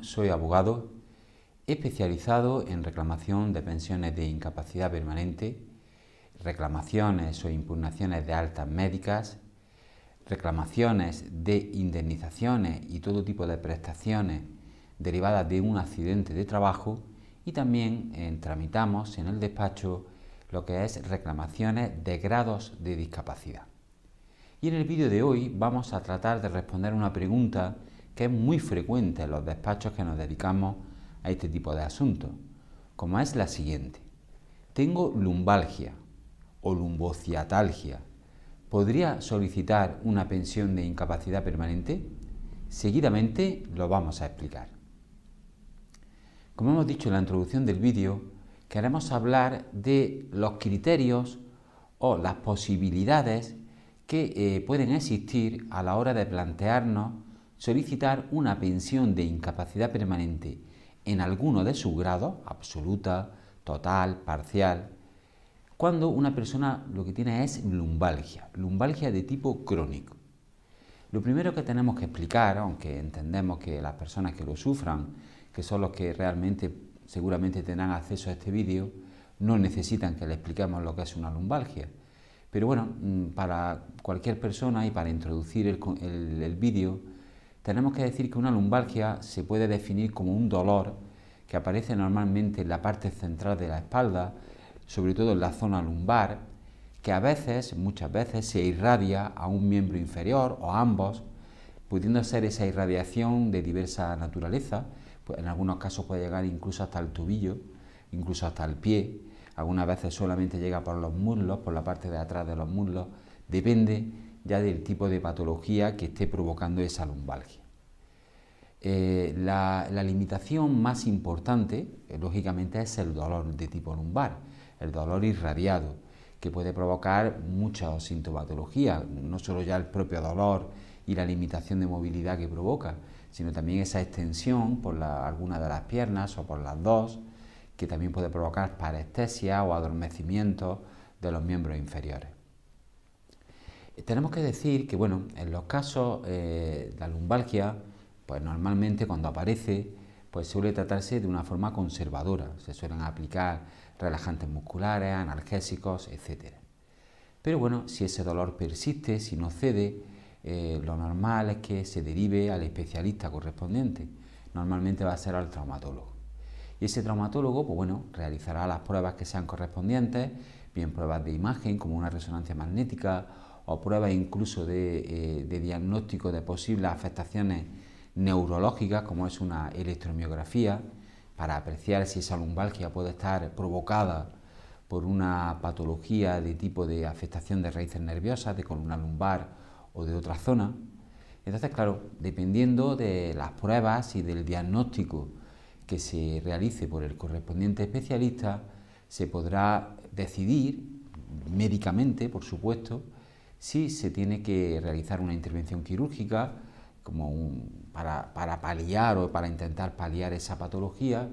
soy abogado especializado en reclamación de pensiones de incapacidad permanente, reclamaciones o impugnaciones de altas médicas, reclamaciones de indemnizaciones y todo tipo de prestaciones derivadas de un accidente de trabajo, y también tramitamos en el despacho lo que es reclamaciones de grados de discapacidad. Y en el vídeo de hoy vamos a tratar de responder una pregunta que es muy frecuente en los despachos que nos dedicamos a este tipo de asuntos, como es la siguiente: tengo lumbalgia o lumbociatalgia, ¿podría solicitar una pensión de incapacidad permanente? Seguidamente lo vamos a explicar. Como hemos dicho en la introducción del vídeo, queremos hablar de los criterios o las posibilidades que pueden existir a la hora de plantearnos solicitar una pensión de incapacidad permanente en alguno de sus grados, absoluta, total, parcial, cuando una persona lo que tiene es lumbalgia de tipo crónico. Lo primero que tenemos que explicar, aunque entendemos que las personas que lo sufran, que son los que realmente seguramente tendrán acceso a este vídeo, no necesitan que le expliquemos lo que es una lumbalgia. Pero bueno, para cualquier persona y para introducir el vídeo, tenemos que decir que una lumbalgia se puede definir como un dolor que aparece normalmente en la parte central de la espalda, sobre todo en la zona lumbar, que a veces, muchas veces, se irradia a un miembro inferior o a ambos, pudiendo ser esa irradiación de diversa naturaleza. Pues en algunos casos puede llegar incluso hasta el tobillo, incluso hasta el pie. Algunas veces solamente llega por los muslos, por la parte de atrás de los muslos. Depende ya del tipo de patología que esté provocando esa lumbalgia. La limitación más importante, lógicamente, es el dolor de tipo lumbar, el dolor irradiado, que puede provocar muchas sintomatologías, no solo ya el propio dolor y la limitación de movilidad que provoca, sino también esa extensión por alguna de las piernas o por las dos, que también puede provocar parestesia o adormecimiento de los miembros inferiores. Tenemos que decir que, bueno, en los casos la lumbalgia, pues normalmente cuando aparece, pues suele tratarse de una forma conservadora. Se suelen aplicar relajantes musculares, analgésicos, etc. Pero bueno, si ese dolor persiste, si no cede, lo normal es que se derive al especialista correspondiente. Normalmente va a ser al traumatólogo. Y ese traumatólogo, pues bueno, realizará las pruebas que sean correspondientes, bien pruebas de imagen como una resonancia magnética o pruebas incluso de diagnóstico de posibles afectaciones neurológicas, como es una electromiografía, para apreciar si esa lumbalgia puede estar provocada por una patología de tipo de afectación de raíces nerviosas, de columna lumbar o de otra zona. Entonces, claro, dependiendo de las pruebas y del diagnóstico que se realice por el correspondiente especialista, se podrá decidir médicamente, por supuesto, si se tiene que realizar una intervención quirúrgica para paliar o para intentar paliar esa patología,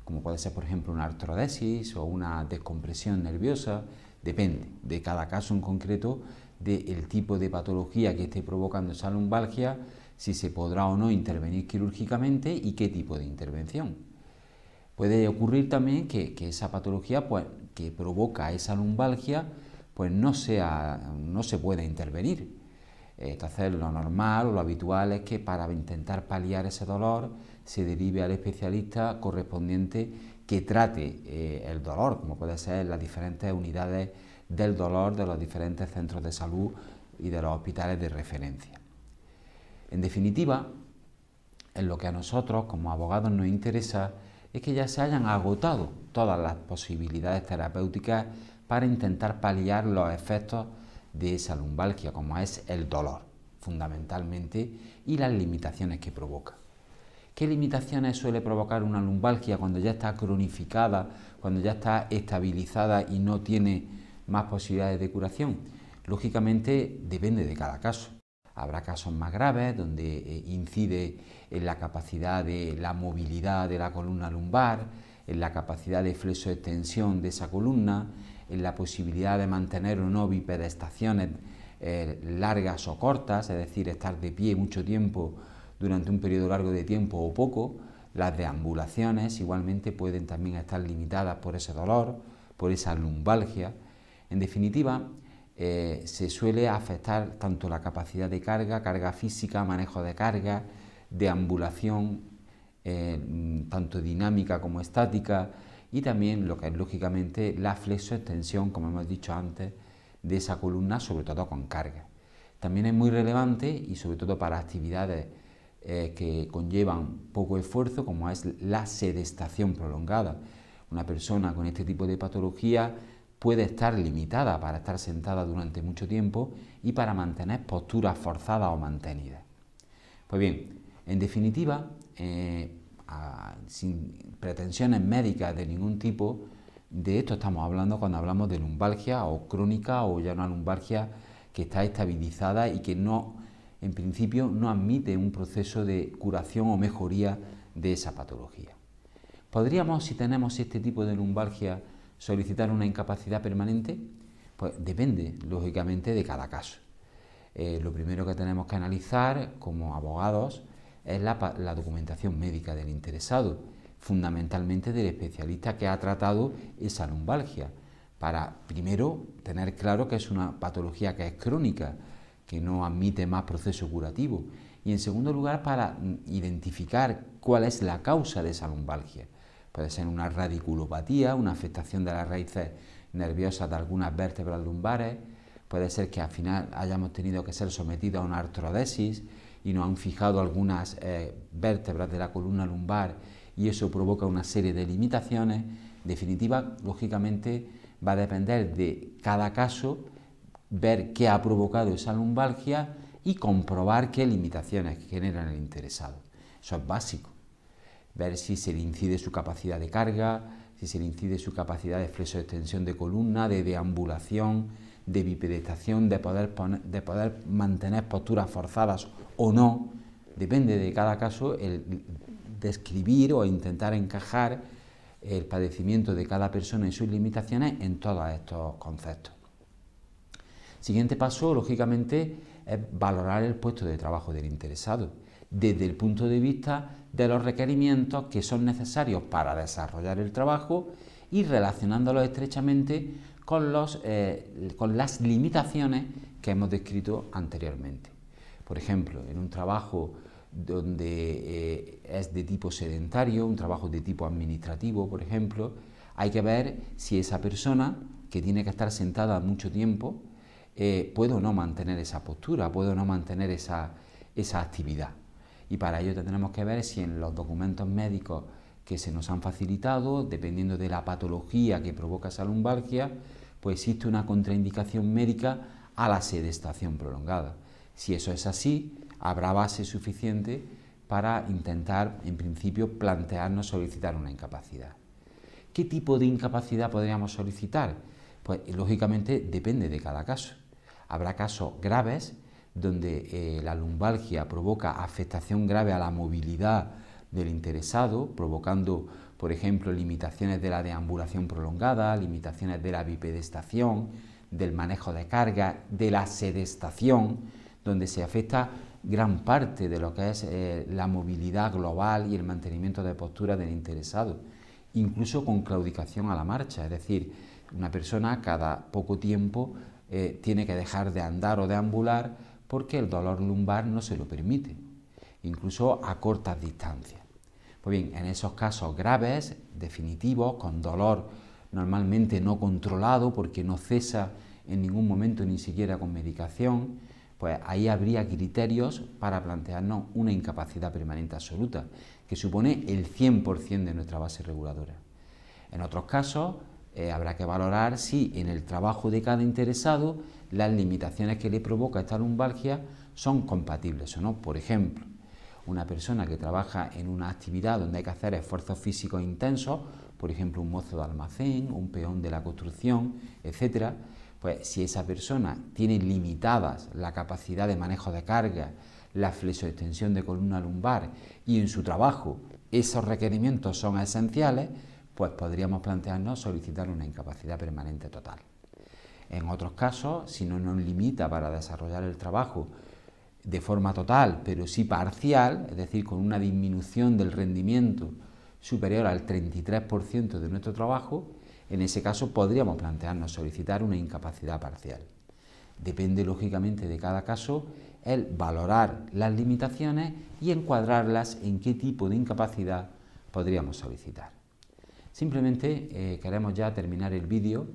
como puede ser, por ejemplo, una artrodesis o una descompresión nerviosa. Depende de cada caso en concreto, del tipo de patología que esté provocando esa lumbalgia, si se podrá o no intervenir quirúrgicamente y qué tipo de intervención. Puede ocurrir también que esa patología, pues, que provoca esa lumbalgia, pues no se pueda intervenir. Entonces, lo normal o lo habitual es que para intentar paliar ese dolor se derive al especialista correspondiente que trate el dolor, como puede ser las diferentes unidades del dolor de los diferentes centros de salud y de los hospitales de referencia. En definitiva, en lo que a nosotros como abogados nos interesa es que ya se hayan agotado todas las posibilidades terapéuticas para intentar paliar los efectos de esa lumbalgia, como es el dolor, fundamentalmente, y las limitaciones que provoca. ¿Qué limitaciones suele provocar una lumbalgia cuando ya está cronificada, cuando ya está estabilizada y no tiene más posibilidades de curación? Lógicamente depende de cada caso. Habrá casos más graves donde incide en la capacidad de la movilidad de la columna lumbar, en la capacidad de flexoextensión de esa columna, en la posibilidad de mantener o no bipedestaciones largas o cortas, es decir, estar de pie mucho tiempo durante un periodo largo de tiempo o poco, Las deambulaciones igualmente pueden también estar limitadas por ese dolor, por esa lumbalgia. En definitiva, se suele afectar tanto la capacidad de carga, carga física, manejo de carga, deambulación, tanto dinámica como estática, y también lo que es lógicamente la flexoextensión, como hemos dicho antes, de esa columna, sobre todo con carga. También es muy relevante, y sobre todo para actividades que conllevan poco esfuerzo, como es la sedestación prolongada. Una persona con este tipo de patología puede estar limitada para estar sentada durante mucho tiempo y para mantener posturas forzadas o mantenidas. Pues bien, en definitiva, sin pretensiones médicas de ningún tipo, de esto estamos hablando cuando hablamos de lumbalgia o crónica, o ya una lumbalgia que está estabilizada y que no, en principio, no admite un proceso de curación o mejoría de esa patología. ¿Podríamos, si tenemos este tipo de lumbalgia, solicitar una incapacidad permanente? Pues depende, lógicamente, de cada caso. Lo primero que tenemos que analizar como abogados es la documentación médica del interesado, fundamentalmente del especialista que ha tratado esa lumbalgia, para primero tener claro que es una patología que es crónica, que no admite más proceso curativo, y en segundo lugar para identificar cuál es la causa de esa lumbalgia. Puede ser una radiculopatía, una afectación de las raíces nerviosas de algunas vértebras lumbares, puede ser que al final hayamos tenido que ser sometidos a una artrodesis y nos han fijado algunas vértebras de la columna lumbar y eso provoca una serie de limitaciones. En definitiva, lógicamente, va a depender de cada caso ver qué ha provocado esa lumbalgia y comprobar qué limitaciones generan el interesado. Eso es básico. Ver si se le incide su capacidad de carga, si se le incide su capacidad de flexoextensión de columna, de deambulación, de bipedestación, de poder mantener posturas forzadas o no. Depende de cada caso el describir o intentar encajar el padecimiento de cada persona y sus limitaciones en todos estos conceptos. Siguiente paso, lógicamente, es valorar el puesto de trabajo del interesado desde el punto de vista de los requerimientos que son necesarios para desarrollar el trabajo y relacionándolos estrechamente con las limitaciones que hemos descrito anteriormente. Por ejemplo, en un trabajo donde es de tipo sedentario, un trabajo de tipo administrativo, por ejemplo, hay que ver si esa persona que tiene que estar sentada mucho tiempo puede o no mantener esa postura, puede o no mantener esa actividad. Y para ello tendremos que ver si en los documentos médicos que se nos han facilitado, dependiendo de la patología que provoca esa lumbalgia, pues existe una contraindicación médica a la sedestación prolongada. Si eso es así, habrá base suficiente para intentar, en principio, plantearnos solicitar una incapacidad. ¿Qué tipo de incapacidad podríamos solicitar? Pues lógicamente depende de cada caso. Habrá casos graves donde la lumbalgia provoca afectación grave a la movilidad del interesado, provocando, por ejemplo, limitaciones de la deambulación prolongada, limitaciones de la bipedestación, del manejo de carga, de la sedestación, donde se afecta gran parte de lo que es la movilidad global y el mantenimiento de postura del interesado, incluso con claudicación a la marcha, es decir, una persona cada poco tiempo tiene que dejar de andar o deambular porque el dolor lumbar no se lo permite, incluso a cortas distancias. Pues bien, en esos casos graves, definitivos, con dolor normalmente no controlado porque no cesa en ningún momento ni siquiera con medicación, pues ahí habría criterios para plantearnos una incapacidad permanente absoluta, que supone el 100% de nuestra base reguladora. En otros casos, habrá que valorar si en el trabajo de cada interesado las limitaciones que le provoca esta lumbalgia son compatibles o no. Por ejemplo, una persona que trabaja en una actividad donde hay que hacer esfuerzos físicos intensos, por ejemplo un mozo de almacén, un peón de la construcción, etcétera, pues si esa persona tiene limitadas la capacidad de manejo de carga, la flexoextensión de columna lumbar y en su trabajo esos requerimientos son esenciales, pues podríamos plantearnos solicitar una incapacidad permanente total. En otros casos, si no nos limita para desarrollar el trabajo de forma total, pero sí parcial, es decir, con una disminución del rendimiento superior al 33% de nuestro trabajo, en ese caso podríamos plantearnos solicitar una incapacidad parcial. Depende lógicamente de cada caso el valorar las limitaciones y encuadrarlas en qué tipo de incapacidad podríamos solicitar. Simplemente queremos ya terminar el vídeo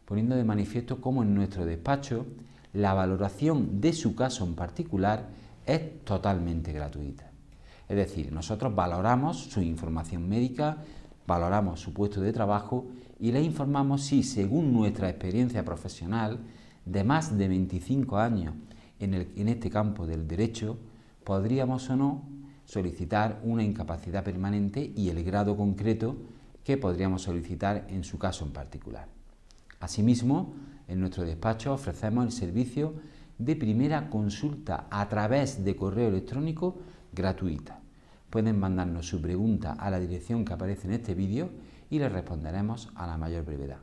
poniendo de manifiesto cómo en nuestro despacho la valoración de su caso en particular es totalmente gratuita. Es decir, nosotros valoramos su información médica, valoramos su puesto de trabajo y le informamos si, según nuestra experiencia profesional de más de 25 años en este campo del derecho, podríamos o no solicitar una incapacidad permanente y el grado concreto que podríamos solicitar en su caso en particular. Asimismo, en nuestro despacho ofrecemos el servicio de primera consulta a través de correo electrónico gratuita. Pueden mandarnos su pregunta a la dirección que aparece en este vídeo y les responderemos a la mayor brevedad.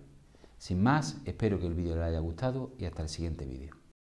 Sin más, espero que el vídeo les haya gustado y hasta el siguiente vídeo.